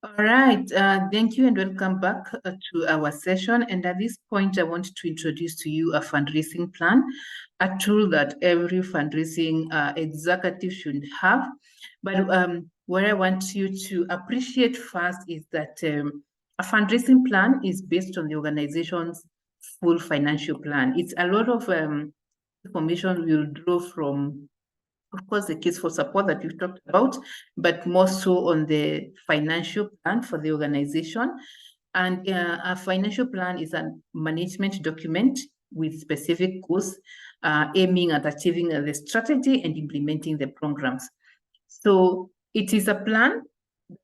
All right, thank you and welcome back to our session. And at this point, I want to introduce to you a fundraising plan, a tool that every fundraising executive should have. But what I want you to appreciate first is that a fundraising plan is based on the organization's full financial plan. It's a lot of information we'll draw from, of course, the case for support that we've talked about, but more so on the financial plan for the organization. And a financial plan is a management document with specific goals aiming at achieving the strategy and implementing the programs. So it is a plan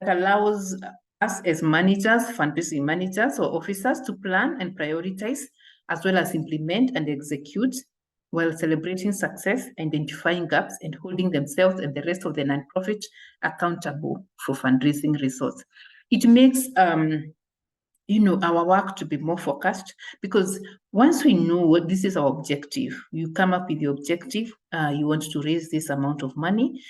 that allows us as managers, fundraising managers or officers to plan and prioritize, as well as implement and execute, while celebrating success, identifying gaps, and holding themselves and the rest of the nonprofit accountable for fundraising results. It makes our work to be more focused, because once we know what this is our objective, you come up with the objective, you want to raise this amount of money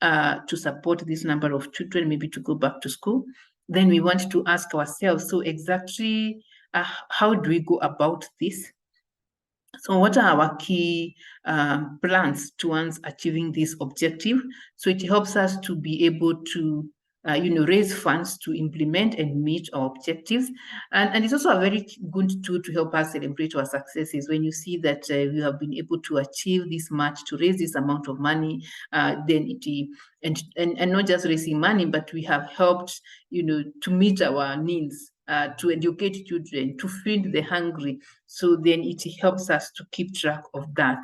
to support this number of children, maybe to go back to school, then we want to ask ourselves, so exactly how do we go about this? So what are our key plans towards achieving this objective? So it helps us to be able to raise funds to implement and meet our objectives. And it's also a very good tool to help us celebrate our successes. When you see that we have been able to achieve this much, to raise this amount of money, then and not just raising money, but we have helped, to meet our needs. To educate children, to feed the hungry. So then it helps us to keep track of that.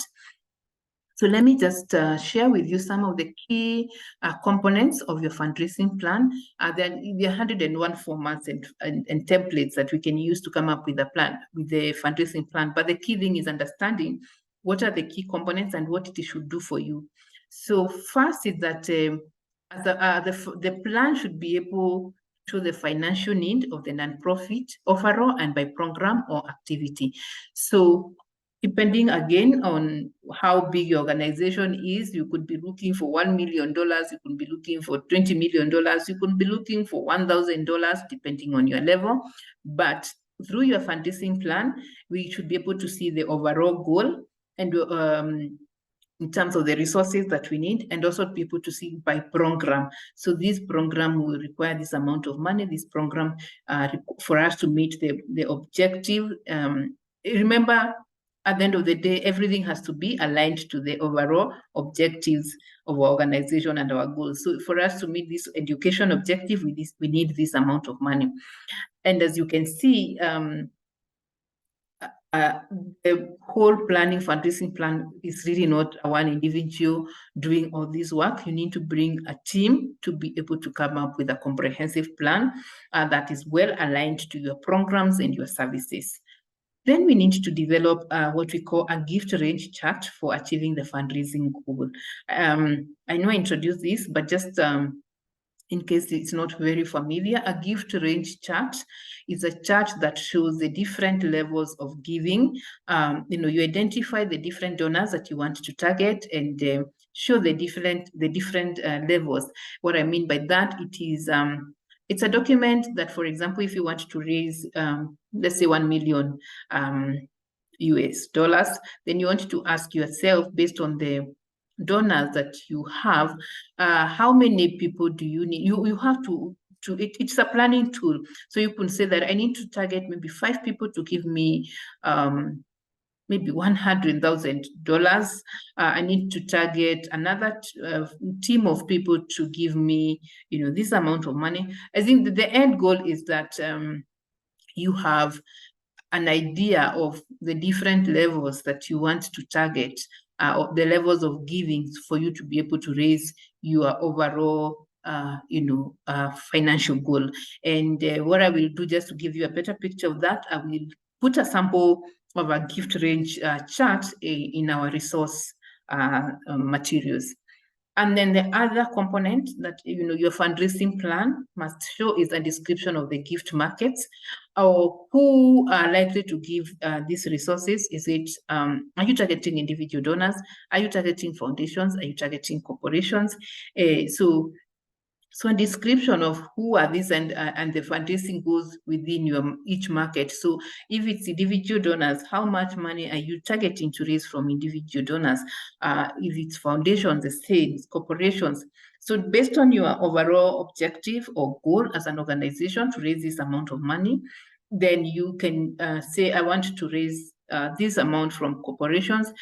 So let me just share with you some of the key components of your fundraising plan. There are 101 formats and templates that we can use to come up with a plan, with the fundraising plan. But the key thing is understanding what are the key components and what it should do for you. So first is that the plan should be able to the financial need of the nonprofit overall and by program or activity. So depending again on how big your organization is, you could be looking for $1 million, you could be looking for $20 million, you could be looking for $1,000, depending on your level. But through your fundraising plan, we should be able to see the overall goal and in terms of the resources that we need, and also people to see by program. So this program will require this amount of money, this program for us to meet the objective. Remember, at the end of the day, everything has to be aligned to the overall objectives of our organization and our goals. So for us to meet this education objective, we need this amount of money. And as you can see, the whole planning, fundraising plan is really not one individual doing all this work. You need to bring a team to be able to come up with a comprehensive plan that is well aligned to your programs and your services. Then we need to develop what we call a gift range chart for achieving the fundraising goal. I know I introduced this, but just in case it's not very familiar, a gift range chart is a chart that shows the different levels of giving. You identify the different donors that you want to target and show the different levels. What I mean by that, it's a document that, for example, if you want to raise, let's say $1 million US dollars, then you want to ask yourself, based on the donors that you have, how many people do you need? You have to it's a planning tool. So you can say that I need to target maybe 5 people to give me maybe $100,000. I need to target another team of people to give me, this amount of money. I think the end goal is that you have an idea of the different levels that you want to target, the levels of giving for you to be able to raise your overall financial goal. And what I will do, just to give you a better picture of that, I will put a sample of a gift range chart in our resource materials. And then the other component that your fundraising plan must show is a description of the gift markets, or who are likely to give these resources. Is it, are you targeting individual donors? Are you targeting foundations? Are you targeting corporations? So So a description of who are these and the fundraising goes within each market. So if it's individual donors, how much money are you targeting to raise from individual donors? If it's foundations, the states, corporations. So based on your overall objective or goal as an organization to raise this amount of money, then you can say, I want to raise this amount from corporations.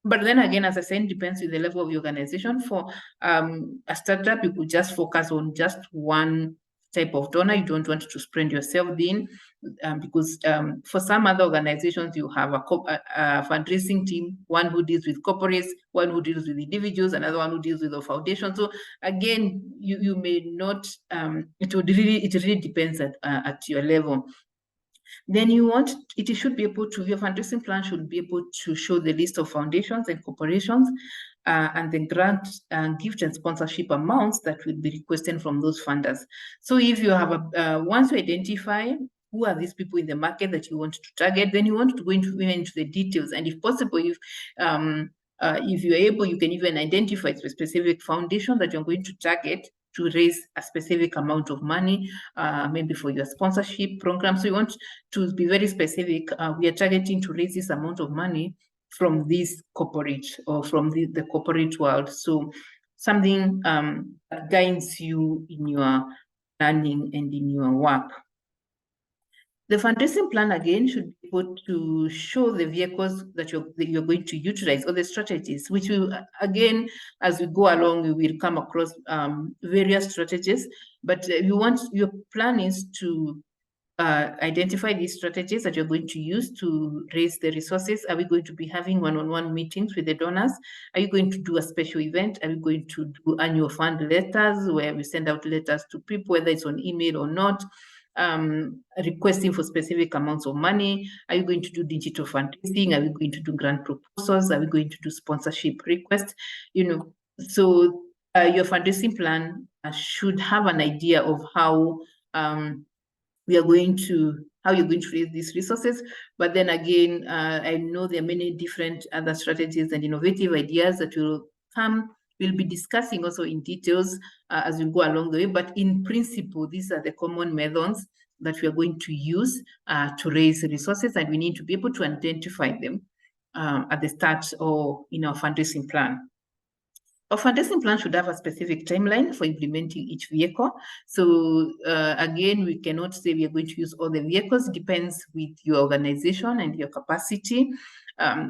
But then again, as I said, it depends on the level of the organization. For a startup, you could just focus on just one type of donor. You don't want to spread yourself thin, because for some other organizations, you have a fundraising team, one who deals with corporates, one who deals with individuals, another one who deals with the foundation. So again, you may not, it really depends at your level. Then your fundraising plan should be able to show the list of foundations and corporations and the grant, gift and sponsorship amounts that will be requested from those funders. So if you have once you identify who are these people in the market that you want to target, then you want to go into the details. And if possible, if you're able, you can even identify a specific foundation that you're going to target to raise a specific amount of money, maybe for your sponsorship program. So you want to be very specific. We are targeting to raise this amount of money from this corporate or from the corporate world. So something that guides you in your planning and in your work. The fundraising plan, again, should be able to show the vehicles that you're going to utilize, or the strategies, which will, again, as we go along, we will come across various strategies. But your plan is to identify these strategies that you're going to use to raise the resources. Are we going to be having one-on-one meetings with the donors? Are you going to do a special event? Are we going to do annual fund letters where we send out letters to people, whether it's on email or not? Requesting for specific amounts of money? Are you going to do digital fundraising? Are we going to do grant proposals? Are we going to do sponsorship requests? So your fundraising plan should have an idea of how you're going to raise these resources. But then again, I know there are many different other strategies and innovative ideas that we'll be discussing also in details as we go along the way. But in principle, these are the common methods that we are going to use to raise resources, and we need to be able to identify them at the start or in our fundraising plan. Our fundraising plan should have a specific timeline for implementing each vehicle. So again, we cannot say we are going to use all the vehicles. It depends with your organization and your capacity.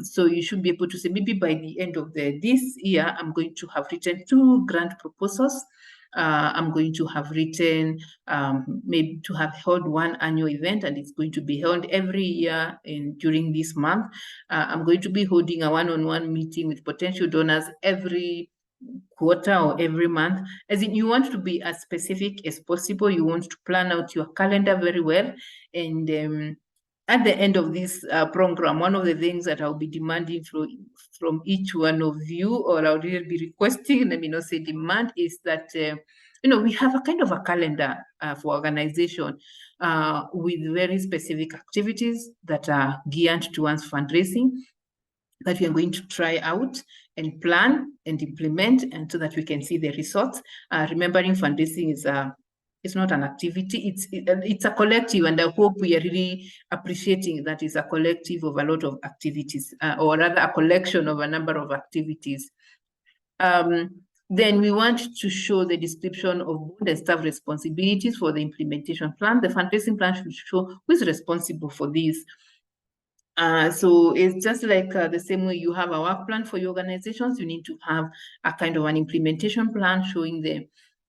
So you should be able to say, maybe by the end of this year, I'm going to have written 2 grant proposals. I'm going to have written, maybe to have held 1 annual event, and it's going to be held every year during this month. I'm going to be holding a one-on-one meeting with potential donors every quarter or every month. As in, you want to be as specific as possible. You want to plan out your calendar very well. And at the end of this program, one of the things that I'll be demanding from each one of you, or I'll really be requesting, let me not say demand, is that we have a kind of a calendar for organization with very specific activities that are geared towards fundraising, that we are going to try out and plan and implement, and so that we can see the results. Remembering fundraising is it's not an activity, it's a collective, and I hope we are really appreciating that it's a collective of a lot of activities, or rather a collection of a number of activities. Then we want to show the description of board and staff responsibilities for the implementation plan. The fundraising plan should show who is responsible for this. So it's just like the same way you have a work plan for your organizations, you need to have a kind of an implementation plan showing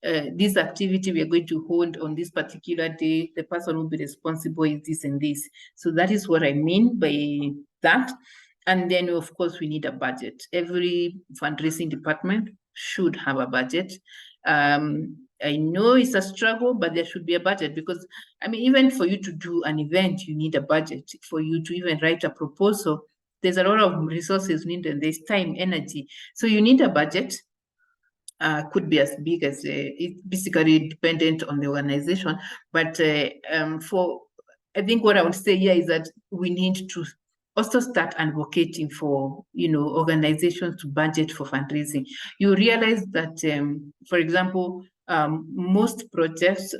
this activity we are going to hold on this particular day. The person who will be responsible is this and this. So that is what I mean by that. And then, of course, we need a budget. Every fundraising department should have a budget. I know it's a struggle, but there should be a budget, because, I mean, even for you to do an event, you need a budget. For you to even write a proposal, there's a lot of resources needed. There's time, energy. So you need a budget. Could be as big as it's basically dependent on the organization. But I think what I would say here is that we need to also start advocating for, organizations to budget for fundraising. You realize that, for example, most projects,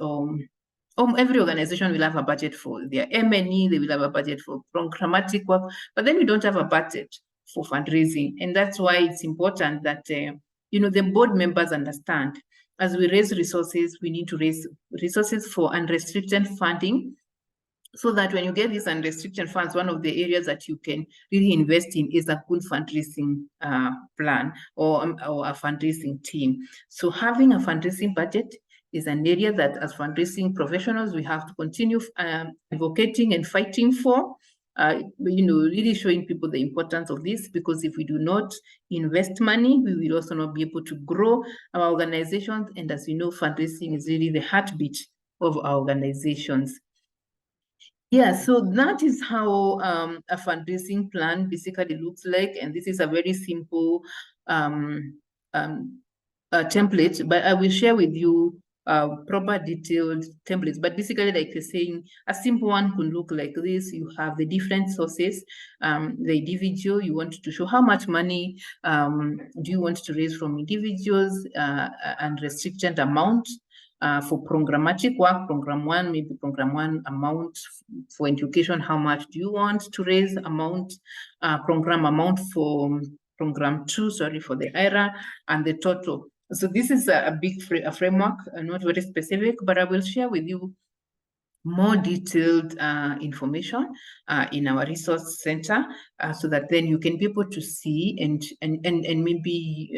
every organization will have a budget for their M&E, they will have a budget for programmatic work, but then we don't have a budget for fundraising. And that's why it's important that, the board members understand, as we raise resources, we need to raise resources for unrestricted funding, so that when you get these unrestricted funds, one of the areas that you can really invest in is a good fundraising plan or a fundraising team. So having a fundraising budget is an area that, as fundraising professionals, we have to continue advocating and fighting for. Really showing people the importance of this, because if we do not invest money, we will also not be able to grow our organizations. And as you know, fundraising is really the heartbeat of our organizations. Yeah, so that is how a fundraising plan basically looks like. And this is a very simple template, but I will share with you proper detailed templates. But basically, like you're saying, a simple one could look like this. You have the different sources, the individual, you want to show how much money do you want to raise from individuals, and restricted amount. For programmatic work, program one, maybe program one amount. For education, how much do you want to raise amount, program amount for program two, for the IRA, and the total. So this is a big framework, not very specific, but I will share with you more detailed information in our resource center, so that then you can be able to see and maybe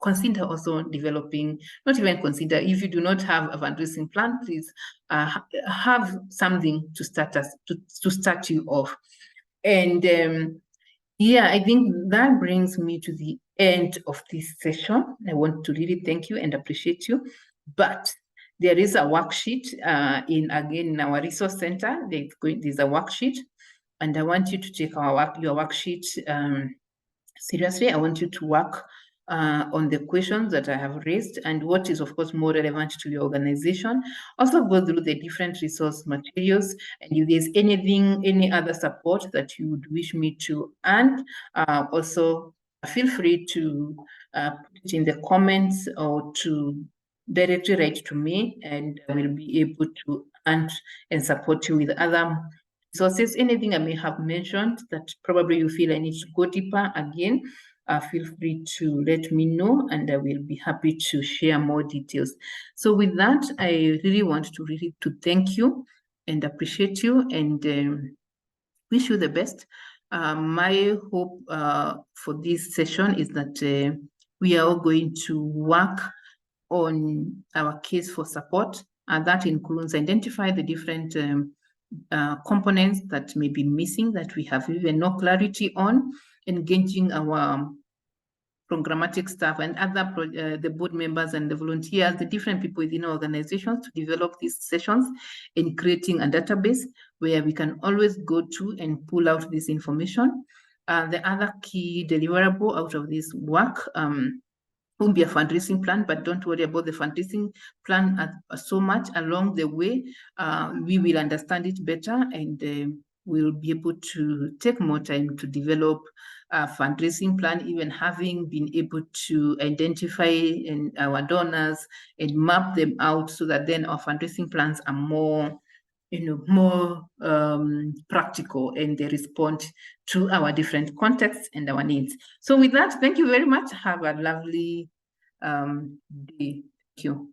consider also developing, not even consider, if you do not have a fundraising plan, please have something to start you off. And yeah, I think that brings me to the end of this session. I want to really thank you and appreciate you. But there is a worksheet in our resource center. There's a worksheet, and I want you to take your worksheet seriously. I want you to work on the questions that I have raised and what is, of course, more relevant to your organization. Also go through the different resource materials, and if there's any other support that you would wish me to add, also feel free to put it in the comments or to directly write to me, and I will be able to add and support you with other resources. Anything I may have mentioned that probably you feel I need to go deeper again, feel free to let me know, and I will be happy to share more details. So with that, I really want to thank you and appreciate you, and wish you the best. My hope for this session is that we are all going to work on our case for support, and that includes identify the different components that may be missing, that we have even no clarity on, engaging our programmatic staff and other the board members and the volunteers, the different people within our organizations, to develop these sessions in creating a database where we can always go to and pull out this information. The other key deliverable out of this work won't be a fundraising plan, but don't worry about the fundraising plan so much. Along the way, we will understand it better, and we'll be able to take more time to develop a fundraising plan, even having been able to identify our donors and map them out, so that then our fundraising plans are more practical, and they respond to our different contexts and our needs. So with that, thank you very much. Have a lovely day. Thank you.